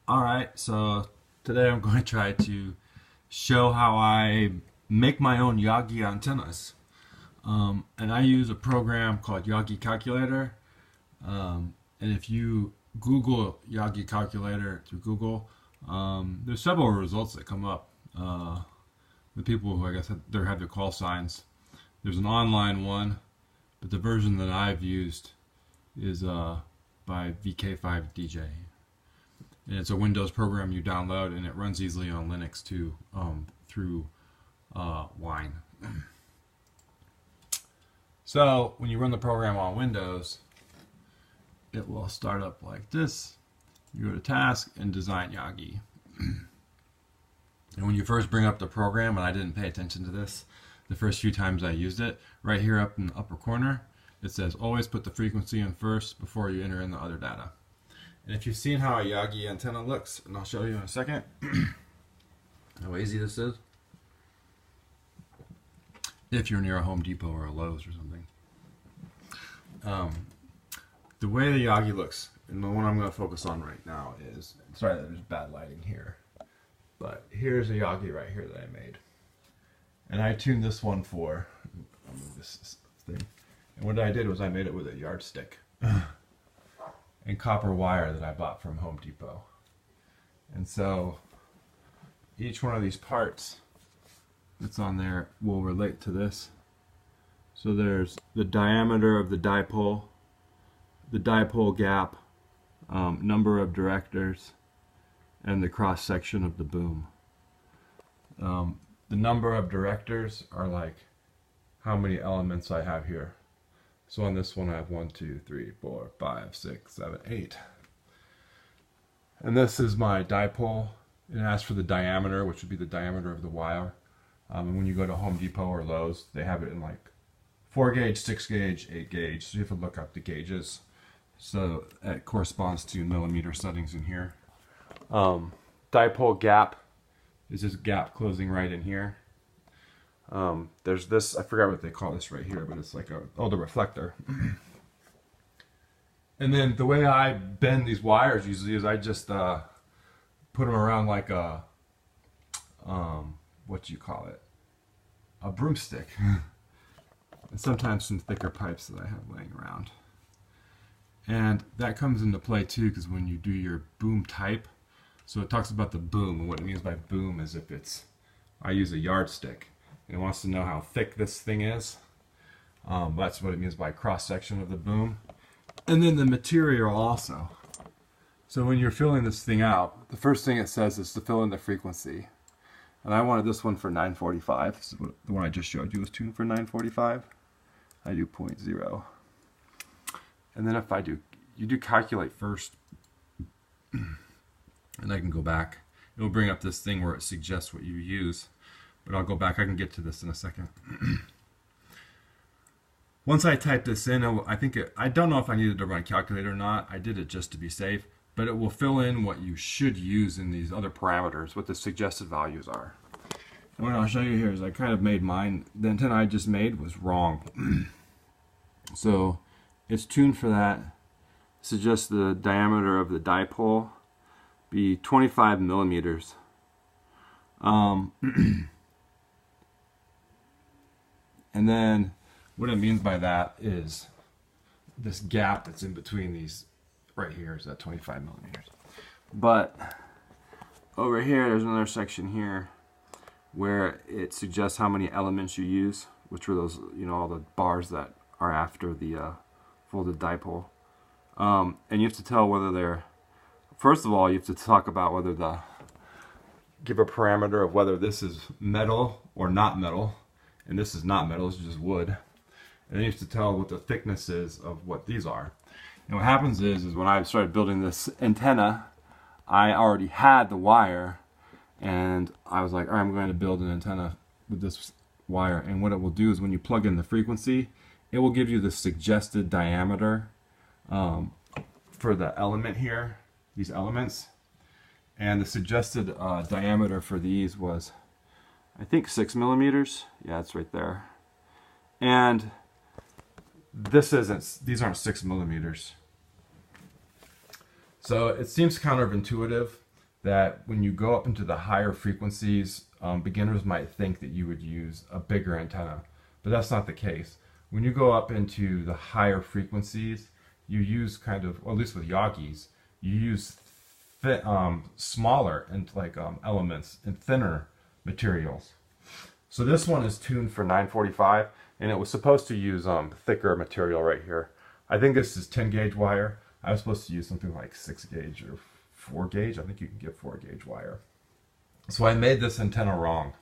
Alright, so today I'm going to try to show how I make my own Yagi antennas. And I use a program called Yagi Calculator. And if you Google Yagi Calculator through Google, there's several results that come up with people who I guess have their call signs. There's an online one, but the version that I've used is by VK5DJ. And it's a Windows program you download, and it runs easily on Linux too, through Wine. So when you run the program on Windows, it will start up like this. You go to Task and Design Yagi. And when you first bring up the program, and I didn't pay attention to this the first few times I used it, right here up in the upper corner, it says always put the frequency in first before you enter in the other data. And if you've seen how a Yagi antenna looks, and I'll show you in a second how easy this is, if you're near a Home Depot or a Lowe's or something. The way the Yagi looks, and the one I'm going to focus on right now is, sorry that there's bad lighting here, but here's a Yagi right here that I made. And I tuned this one for, I'll move this thing, and what I did was I made it with a yardstick. And copper wire that I bought from Home Depot. And so each one of these parts that's on there will relate to this. So there's the diameter of the dipole gap, number of directors, and the cross section of the boom. The number of directors are like how many elements I have here. So on this one I have 1, 2, 3, 4, 5, 6, 7, 8. And this is my dipole. It asks for the diameter, which would be the diameter of the wire. And when you go to Home Depot or Lowe's, they have it in like 4 gauge, 6 gauge, 8 gauge. So you have to look up the gauges. So it corresponds to millimeter settings in here. Dipole gap is this gap closing right in here. There's this, I forgot what they call this right here, but it's like the reflector. And then the way I bend these wires usually is I just put them around like a, what do you call it? A broomstick. And sometimes some thicker pipes that I have laying around. And that comes into play too, because when you do your boom type, so it talks about the boom, and what it means by boom is if it's, I use a yardstick. And it wants to know how thick this thing is. That's what it means by cross section of the boom. And then the material also. So when you're filling this thing out, the first thing it says is to fill in the frequency. And I wanted this one for 945. This is the one I just showed you was tuned for 945. I do 0.0. And then if I do, you do calculate first. And I can go back. It'll bring up this thing where it suggests what you use. But I'll go back, I can get to this in a second. Once I type this in, I don't know if I needed to run calculator or not. I did it just to be safe, but it will fill in what you should use in these other parameters, what the suggested values are. And what I'll show you here is I kind of made mine, the antenna I just made was wrong. So it's tuned for that. Suggests the diameter of the dipole be 25 millimeters. And then what it means by that is this gap that's in between these right here is at 25 millimeters. But over here there's another section here where it suggests how many elements you use, which are those, all the bars that are after the folded dipole. And you have to tell whether they're, first of all you have to talk about whether give a parameter of whether this is metal or not metal. And this is not metal, it's just wood. And then you have to tell what the thickness is of what these are. And what happens is when I started building this antenna, I already had the wire, and I was like, all right, I'm going to build an antenna with this wire. And what it will do is when you plug in the frequency, it will give you the suggested diameter for the element here, these elements. And the suggested diameter for these was, I think 6 millimeters. Yeah, it's right there. And these aren't 6 millimeters. So it seems counterintuitive, that when you go up into the higher frequencies, beginners might think that you would use a bigger antenna, but that's not the case. When you go up into the higher frequencies, you use kind of, or at least with Yagis, you use smaller and elements and thinner materials. So this one is tuned for 945, and it was supposed to use thicker material right here. I think this is 10 gauge wire. I was supposed to use something like 6 gauge or 4 gauge. I think you can get 4 gauge wire. So I made this antenna wrong.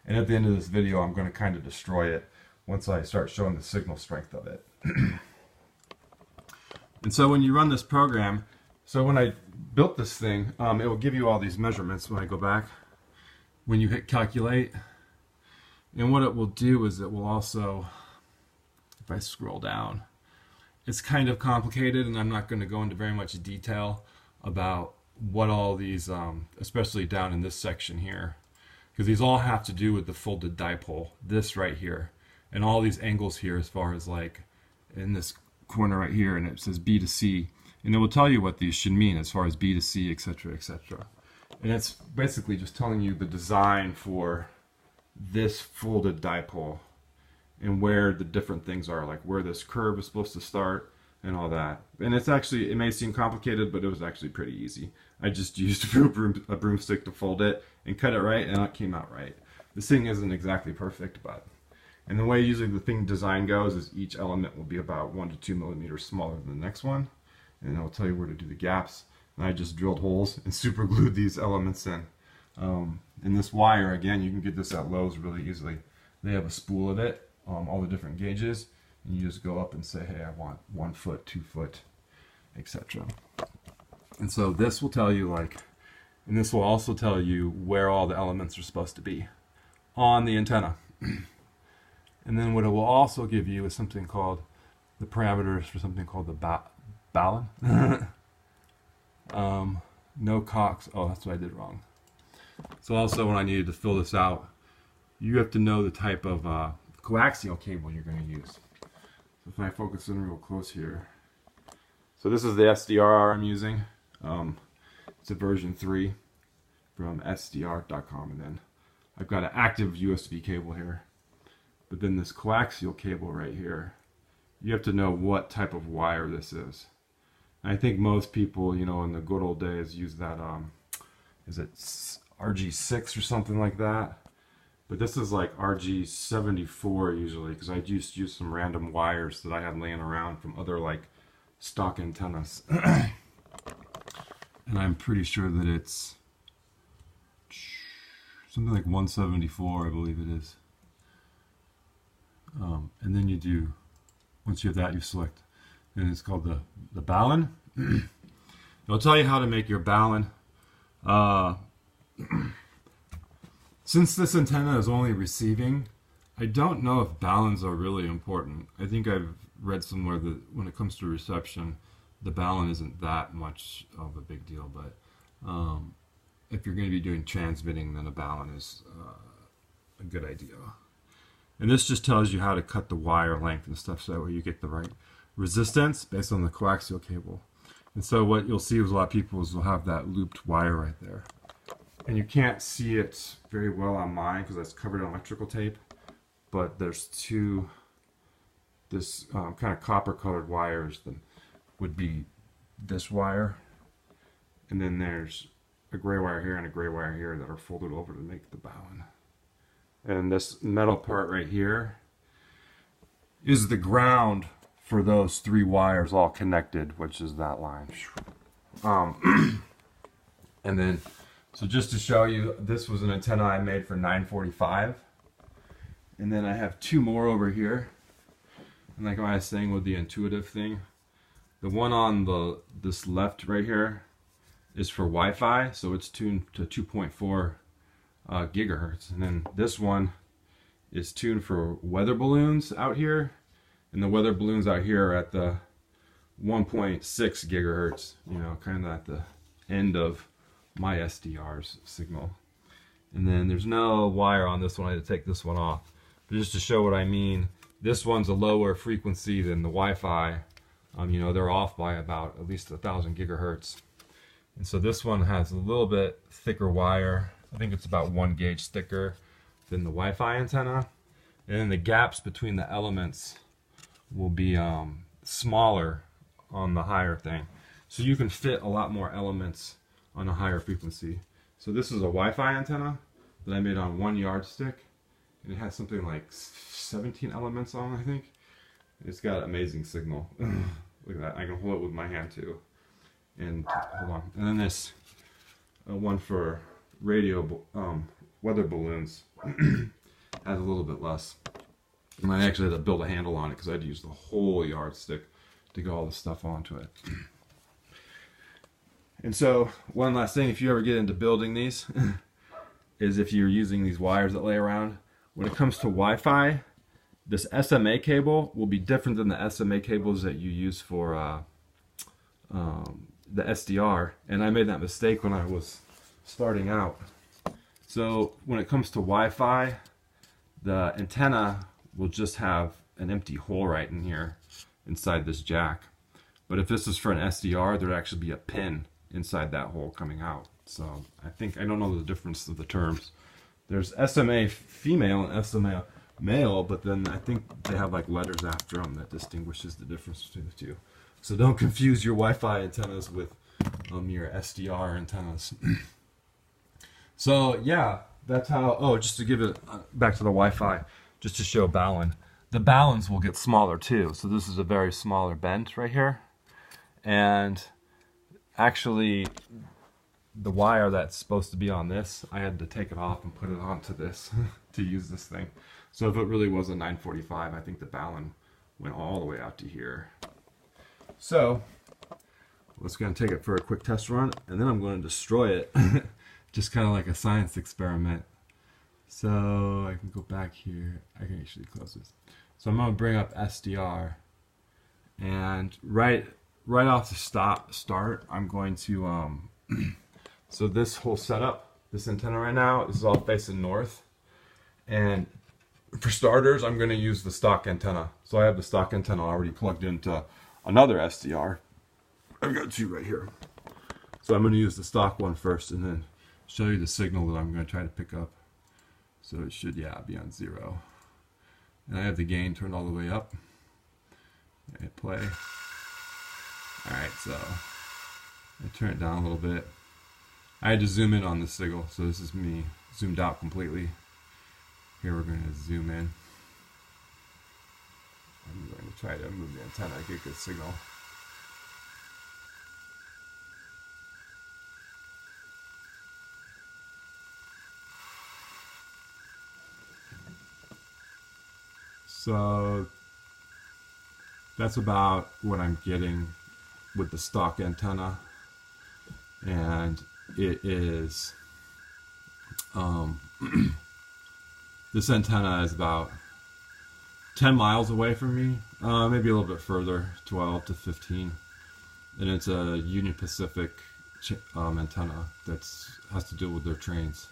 And at the end of this video, I'm going to kind of destroy it once I start showing the signal strength of it. And so when you run this program, so when I built this thing, it will give you all these measurements when I go back. When you hit calculate, and what it will do is it will also, if I scroll down, it's kind of complicated, and I'm not going to go into very much detail about what all these, especially down in this section here, because these all have to do with the folded dipole, this right here, and all these angles here as far as like in this corner right here, and it says B to C, and it will tell you what these should mean as far as B to C, etc., etc. And it's basically just telling you the design for this folded dipole and where the different things are, like where this curve is supposed to start and all that. And it's actually, it may seem complicated, but it was actually pretty easy. I just used a broomstick to fold it and cut it right, and it came out right. This thing isn't exactly perfect, but, and the way usually the thing design goes is each element will be about 1 to 2 millimeters smaller than the next one, and it'll tell you where to do the gaps. And I just drilled holes and super glued these elements in. And this wire, again, you can get this at Lowe's really easily. They have a spool of it, all the different gauges, and you just go up and say, hey, I want 1 foot, 2 foot, etc. And so this will tell you, like, and this will also tell you where all the elements are supposed to be on the antenna. And then what it will also give you is something called the parameters for something called the Ballon. No Cox. Oh, that's what I did wrong. So also when I needed to fill this out, you have to know the type of coaxial cable you're going to use. So if I focus in real close here. So this is the SDR I'm using. It's a version 3 from SDR.com, and then I've got an active USB cable here. But then this coaxial cable right here, you have to know what type of wire this is. I think most people, you know, in the good old days use that, is it RG6 or something like that? But this is like RG74 usually, because I just used some random wires that I had laying around from other like stock antennas. And I'm pretty sure that it's something like 174, I believe it is. And then you do, once you have that, you select, and it's called the Ballon. It'll tell you how to make your Ballon. Since this antenna is only receiving, I don't know if Ballons are really important. I think I've read somewhere that when it comes to reception, the Ballon isn't that much of a big deal, but if you're going to be doing transmitting, then a Ballon is a good idea. And this just tells you how to cut the wire length and stuff so that way you get the right resistance based on the coaxial cable. And so what you'll see with a lot of people is they'll have that looped wire right there. And you can't see it very well on mine because it's covered in electrical tape, but there's this kind of copper colored wires that would be this wire, and then there's a gray wire here and a gray wire here that are folded over to make the Ballon. And this metal part right here is the ground for those 3 wires all connected, which is that line. And then, so just to show you, this was an antenna I made for 945. And then I have 2 more over here. And like I was saying with the intuitive thing, the one on this left right here is for Wi-Fi, so it's tuned to 2.4 gigahertz. And then this one is tuned for weather balloons out here, and the weather balloons out here are at the 1.6 gigahertz, you know, kind of at the end of my SDR's signal. And then there's no wire on this one. I had to take this one off. But just to show what I mean, this one's a lower frequency than the Wi-Fi. You know, they're off by about at least 1,000 gigahertz. And so this one has a little bit thicker wire. I think it's about 1 gauge thicker than the Wi-Fi antenna. And then the gaps between the elements will be smaller on the higher thing. So you can fit a lot more elements on a higher frequency. So this is a Wi-Fi antenna that I made on 1 yardstick. And it has something like 17 elements on, I think. It's got amazing signal. Look at that. I can hold it with my hand too. And hold on. And then this one for radio weather balloons has a little bit less. And I actually had to build a handle on it because I had to use the whole yardstick to get all the stuff onto it. And so one last thing, if you ever get into building these, is if you're using these wires that lay around, when it comes to Wi-Fi, this SMA cable will be different than the SMA cables that you use for the SDR. And I made that mistake when I was starting out. So when it comes to Wi-Fi, the antenna will just have an empty hole right in here inside this jack. But if this is for an SDR, there'd actually be a pin inside that hole coming out. So I don't know the difference of the terms. There's SMA female and SMA male, but then I think they have like letters after them that distinguishes the difference between the two. So don't confuse your Wi-Fi antennas with your SDR antennas. So yeah, that's how, oh, just to give it back to the Wi-Fi, just to show Ballon. The Ballons will get smaller too. So this is a very smaller bend right here. And actually, the wire that's supposed to be on this, I had to take it off and put it onto this to use this thing. So if it really was a 945, I think the Ballon went all the way out to here. So let's go and take it for a quick test run, and then I'm going to destroy it, just kind of like a science experiment. So I can go back here. I can actually close this. So I'm going to bring up SDR, and right off the start, I'm going to so this whole setup, this antenna right now, this is all facing north, and for starters, I'm going to use the stock antenna. So I have the stock antenna already plugged into another SDR. I've got 2 right here. So I'm going to use the stock one first and then show you the signal that I'm going to try to pick up. So it should, yeah, be on 0. And I have the gain turned all the way up. Hit play. Alright, so I turn it down a little bit. I had to zoom in on the signal, so this is me zoomed out completely. Here we're going to zoom in. I'm going to try to move the antenna to get a good signal. So that's about what I'm getting with the stock antenna. And it is this antenna is about 10 miles away from me, maybe a little bit further, 12 to 15. And it's a Union Pacific antenna that has to deal with their trains.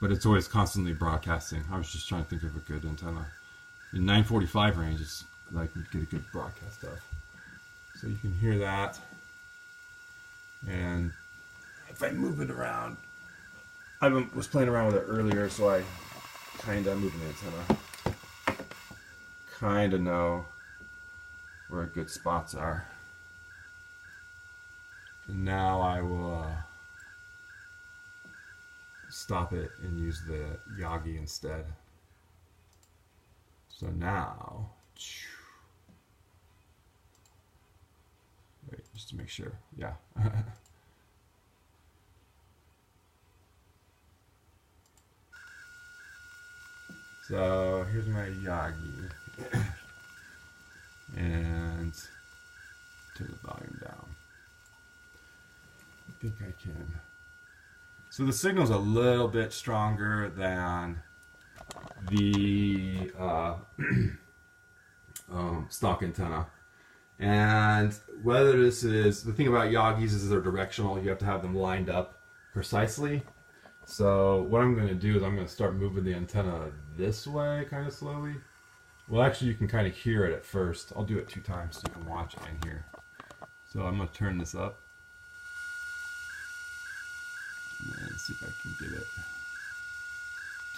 But it's always constantly broadcasting. I was just trying to think of a good antenna. In 945 range, it's like you get a good broadcast of. So you can hear that. And if I move it around, I was playing around with it earlier, so I kind of moving the antenna. Kind of know where good spots are. And now I will stop it and use the Yagi instead. So now, wait, just to make sure, yeah. So here's my Yagi, and turn the volume down. I think I can. So the signal's a little bit stronger than the stock antenna. And whether this is, the thing about Yagis is they're directional. You have to have them lined up precisely. So what I'm going to do is I'm going to start moving the antenna this way kind of slowly. Well, actually you can kind of hear it at first. I'll do it 2 times so you can watch and hear. So I'm going to turn this up. see if I can get it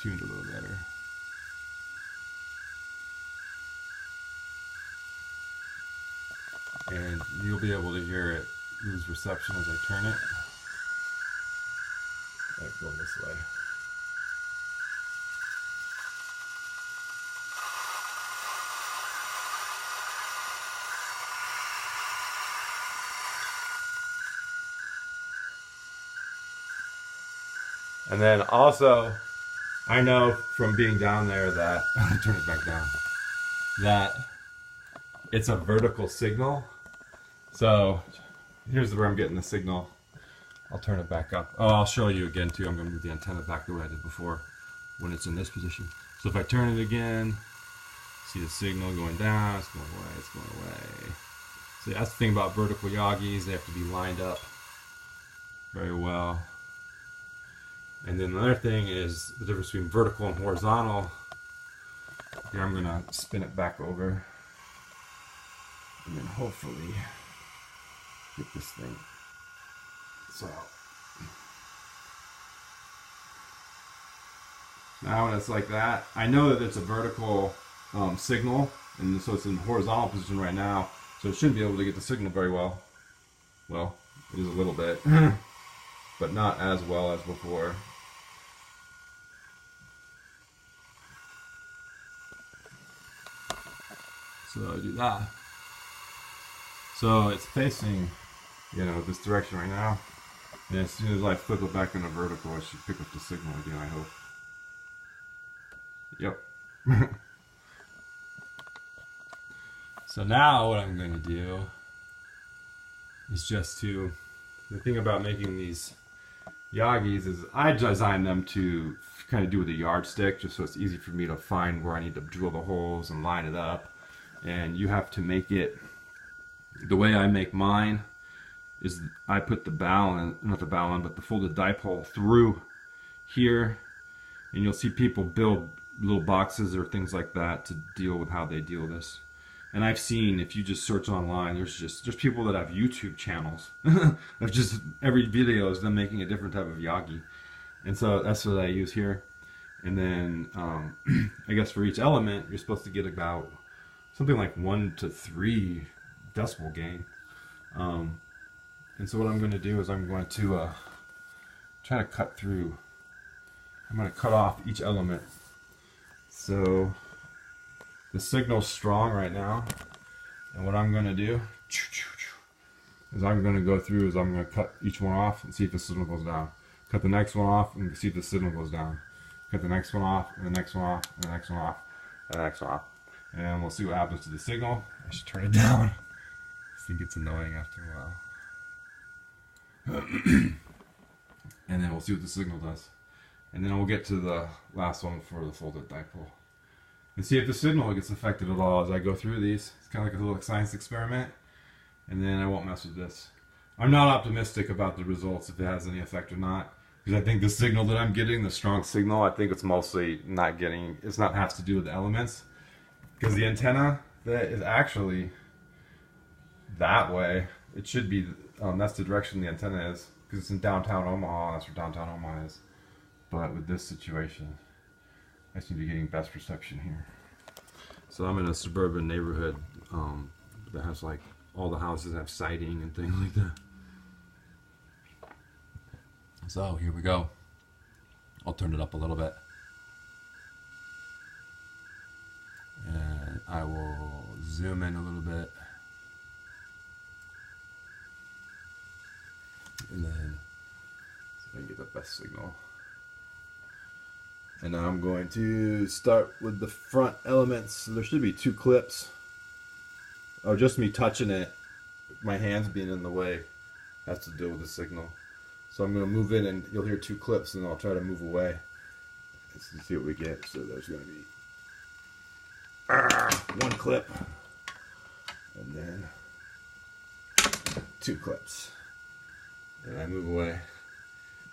tuned a little better. And you'll be able to hear it lose reception as I turn it. Go this way. And then also, I know from being down there that, turn it back down, that it's a vertical signal. So here's where I'm getting the signal. I'll turn it back up. Oh, I'll show you again too. I'm going to move the antenna back the way I did before when it's in this position. So if I turn it again, see the signal going down, it's going away, it's going away. So that's the thing about vertical Yagis, they have to be lined up very well. And then another thing is the difference between vertical and horizontal. Here I'm going to spin it back over and then hopefully get this thing. So now when it's like that, I know that it's a vertical signal, and so it's in horizontal position right now, so it shouldn't be able to get the signal very well. Well, it is a little bit, but not as well as before. So I do that. So it's facing, you know, this direction right now. And as soon as I flip it back into vertical, I should pick up the signal again, I hope. Yep. So now what I'm going to do is just to, the thing about making these Yagis is I designed them to kind of do with a yardstick, just so it's easy for me to find where I need to drill the holes and line it up. And you have to make it, the way I make mine is I put the Ballon, not the Ballon, but the folded dipole through here, and you'll see people build little boxes or things like that to deal with how they deal with this. And I've seen, if you just search online, there's people that have YouTube channels of just every video is them making a different type of Yagi, and so that's what I use here. And then I guess for each element you're supposed to get about something like 1 to 3 decibel gain. And so what I'm going to do is I'm going to try to cut through. I'm going to cut off each element. So the signal's strong right now, and what I'm going to do is I'm going to go through is I'm going to cut each one off and see if the signal goes down. Cut the next one off and see if the signal goes down. Cut the next one off, and the next one off, and the next one off, and the next one off. And we'll see what happens to the signal. I should turn it down. I think it's annoying after a while. And then we'll see what the signal does. And then we'll get to the last one for the folded dipole. And see if the signal gets affected at all as I go through these. It's kind of like a little science experiment. And then I won't mess with this. I'm not optimistic about the results, if it has any effect or not. Because I think the signal that I'm getting, the strong signal, I think it's mostly not getting, it's not has to do with the elements. Because the antenna that is actually that way, it should be, that's the direction the antenna is. Because it's in downtown Omaha, that's where downtown Omaha is. But with this situation, I seem to be getting best reception here. So I'm in a suburban neighborhood that has like, all the houses have siding and things like that. So here we go. I'll turn it up a little bit. And I will zoom in a little bit. And then so I can get the best signal. And now I'm going to start with the front elements. So there should be 2 clips. Oh, just me touching it, my hands being in the way, has to deal with the signal. So I'm going to move in and you'll hear 2 clips and I'll try to move away. Let's see what we get. So there's going to be 1 clip and then 2 clips. And I move away.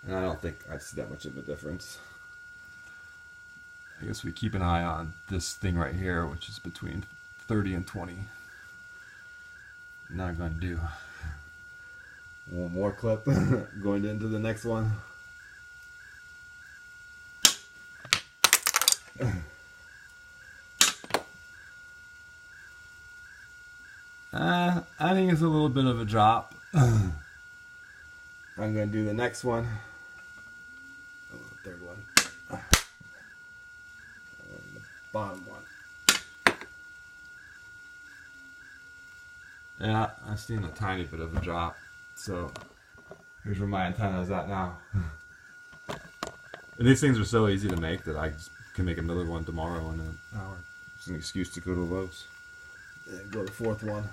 And I don't think I see that much of a difference. I guess we keep an eye on this thing right here, which is between 30 and 20. Now I'm going to do 1 more clip going into the next one. I think it's a little bit of a drop. I'm gonna do the next one. Oh, the third one. And the bottom one. Yeah, I've seen a tiny bit of a drop. So here's where my antenna is at now. And these things are so easy to make that I just can make another one tomorrow in an hour. It's an excuse to go to Lowe's. And go to the fourth one.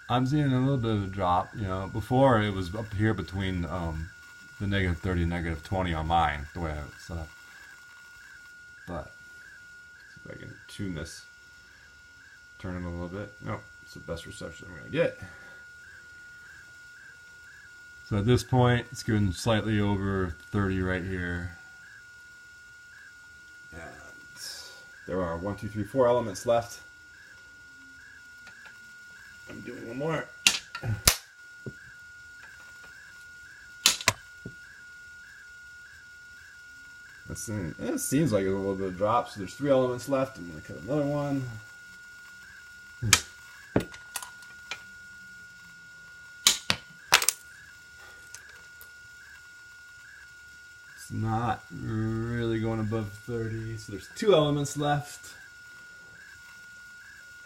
I'm seeing a little bit of a drop. You know, before it was up here between the -30 and -20 on mine, the way I was set up. But see if I can tune this, turn it a little bit. Nope, it's the best reception I'm gonna get. So at this point, it's getting slightly over 30 right here. And there are 1, 2, 3, 4 elements left. I'm doing one more. It seems like a little bit of drop, so there's 3 elements left. I'm going to cut another one. It's not really going above 30, so there's 2 elements left.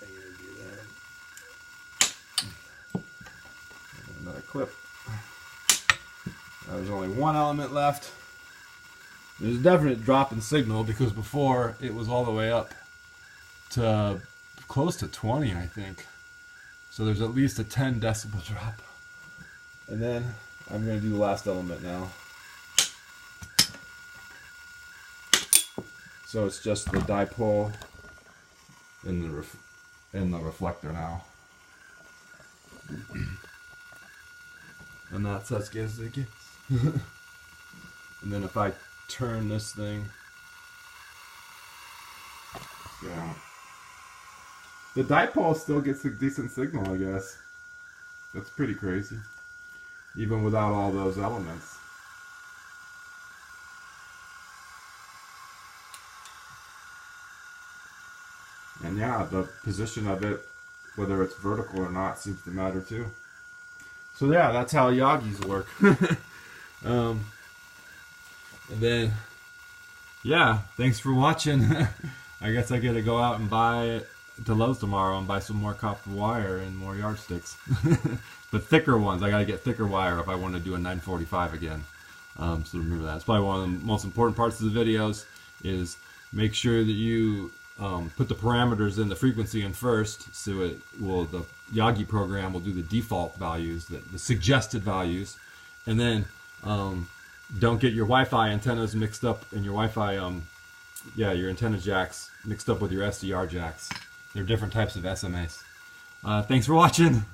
I'm going to do that. Another clip. There's only 1 element left. There's a definite drop in signal because before it was all the way up to close to 20, I think. So there's at least a 10 decibel drop. And then I'm going to do the last element now. So it's just the dipole and the reflector now. And that's as good as it gets. And then if I turn this thing, yeah, the dipole still gets a decent signal, I guess. That's pretty crazy, even without all those elements. And yeah, the position of it, whether it's vertical or not, seems to matter too. So yeah, that's how Yagis work. And then, yeah, thanks for watching. I guess I gotta go out and buy to Lowe's tomorrow and buy some more copper wire and more yardsticks. But thicker ones. I gotta get thicker wire if I want to do a 945 again. So remember that. It's probably one of the most important parts of the videos is make sure that you put the parameters in the frequency in first, so it will, the Yagi program will do the default values, the suggested values, and then don't get your Wi-Fi antennas mixed up and your Wi-Fi, your antenna jacks mixed up with your SDR jacks. They're different types of SMAs. Thanks for watching.